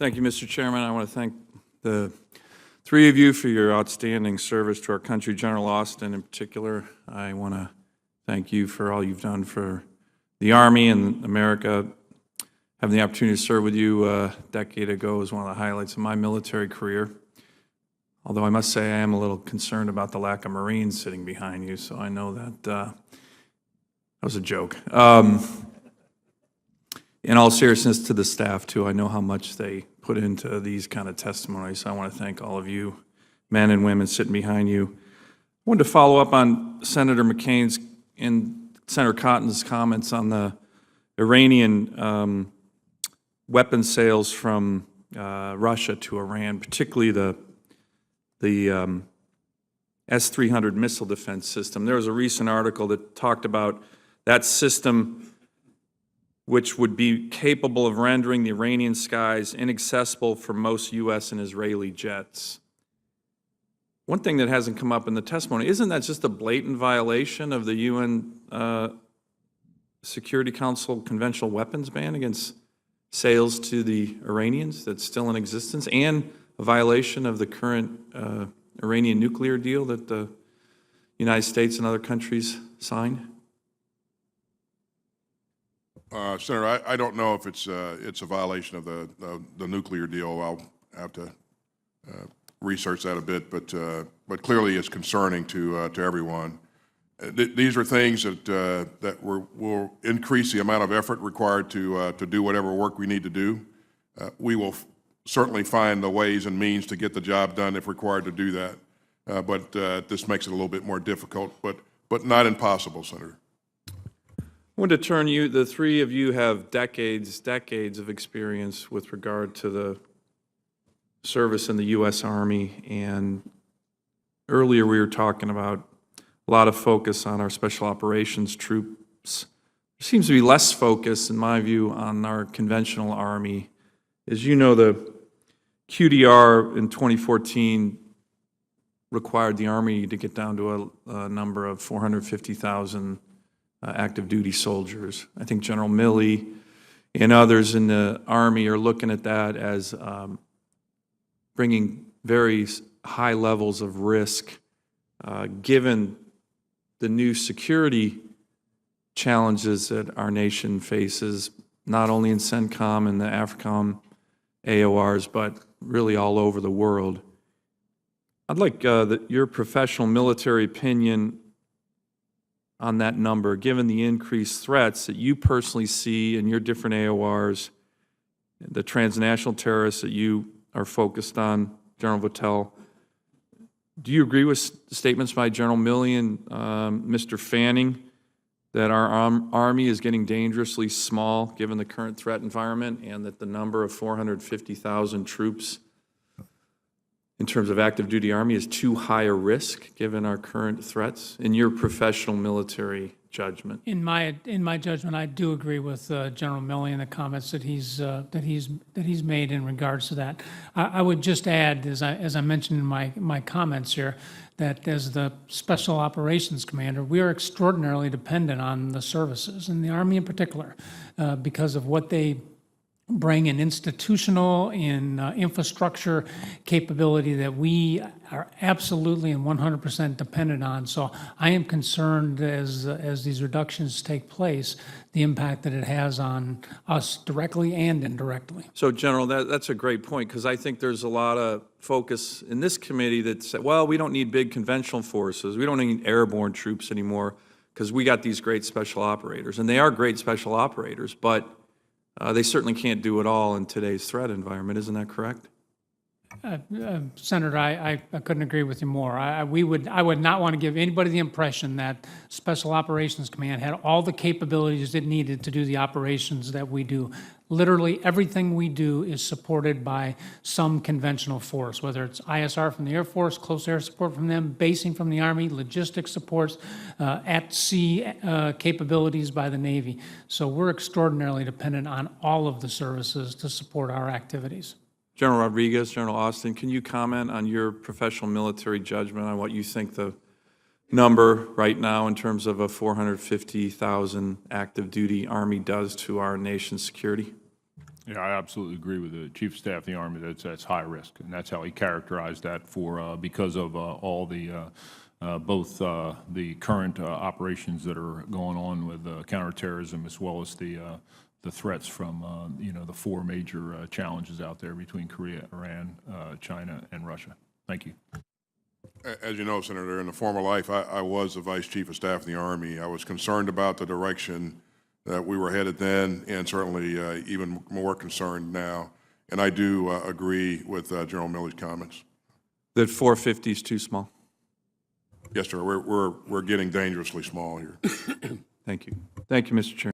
Thank you, Mr. Chairman. I want to thank the three of you for your outstanding service to our country. General Austin, in particular, I want to thank you for all you've done for the Army and America. Having the opportunity to serve with you a decade ago was one of the highlights of my military career. Although I must say I am a little concerned about the lack of Marines sitting behind you, so I know that was a joke. In all seriousness to the staff, too, I know how much they put into these kind of testimonies, so I want to thank all of you, men and women sitting behind you. I wanted to follow up on Senator McCain's and Senator Cotton's comments on the Iranian weapon sales from Russia to Iran, particularly the S-300 missile defense system. There was a recent article that talked about that system, which would be capable of rendering the Iranian skies inaccessible for most U.S. and Israeli jets. One thing that hasn't come up in the testimony, isn't that just a blatant violation of the UN Security Council conventional weapons ban against sales to the Iranians that's still in existence, and a violation of the current Iranian nuclear deal that the United States and other countries signed? Senator, I don't know if it's a violation of the nuclear deal. I'll have to research that a bit, but clearly it's concerning to everyone. These are things that will increase the amount of effort required to do whatever work we need to do. We will certainly find the ways and means to get the job done if required to do that. But this makes it a little bit more difficult, but not impossible, Senator. I want to turn you, the three of you have decades of experience with regard to the service in the U.S. Army, and earlier we were talking about a lot of focus on our special operations troops. There seems to be less focus, in my view, on our conventional Army. As you know, the QDR in 2014 required the Army to get down to a number of 450,000 active duty soldiers. I think General Milley and others in the Army are looking at that as bringing very high levels of risk given the new security challenges that our nation faces, not only in CENTCOM and the AFRICOM AORs, but really all over the world. I'd like your professional military opinion on that number, given the increased threats that you personally see in your different AORs, the transnational terrorists that you are focused on, General Votel. Do you agree with statements by General Milley and Mr. Fanning that our Army is getting dangerously small given the current threat environment, and that the number of 450,000 troops in terms of active duty Army is too high a risk given our current threats, in your professional military judgment? In my judgment, I do agree with General Milley and the comments that he's made in regards to that. I would just add, as I mentioned in my comments here, that as the Special Operations Commander, we are extraordinarily dependent on the services, and the Army in particular, because of what they bring an institutional and infrastructure capability that we are absolutely and 100% dependent on. So I am concerned as these reductions take place, the impact that it has on us directly and indirectly. So, General, that's a great point, because I think there's a lot of focus in this committee that said, well, we don't need big conventional forces. We don't need airborne troops anymore because we got these great special operators. And they are great special operators, but they certainly can't do it all in today's threat environment. Isn't that correct? Senator, I couldn't agree with you more. I would not want to give anybody the impression that Special Operations Command had all the capabilities it needed to do the operations that we do. Literally everything we do is supported by some conventional force, whether it's ISR from the Air Force, close air support from them, basing from the Army, logistics supports, at sea capabilities by the Navy. So we're extraordinarily dependent on all of the services to support our activities. General Rodriguez, General Austin, can you comment on your professional military judgment on what you think the number right now in terms of a 450,000 active duty Army does to our nation's security? Yeah, I absolutely agree with the Chief of Staff of the Army. That's high risk, and that's how he characterized that for because of all the both the current operations that are going on with counterterrorism, as well as the threats from you know, the four major challenges out there between Korea, Iran, China, and Russia. Thank you. As you know, Senator, in a former life, I was the Vice Chief of Staff of the Army. I was concerned about the direction that we were headed then, and certainly even more concerned now. And I do agree with General Milley's comments. That 450 is too small? Yes, sir. We're getting dangerously small here. Thank you. Thank you, Mr. Chairman.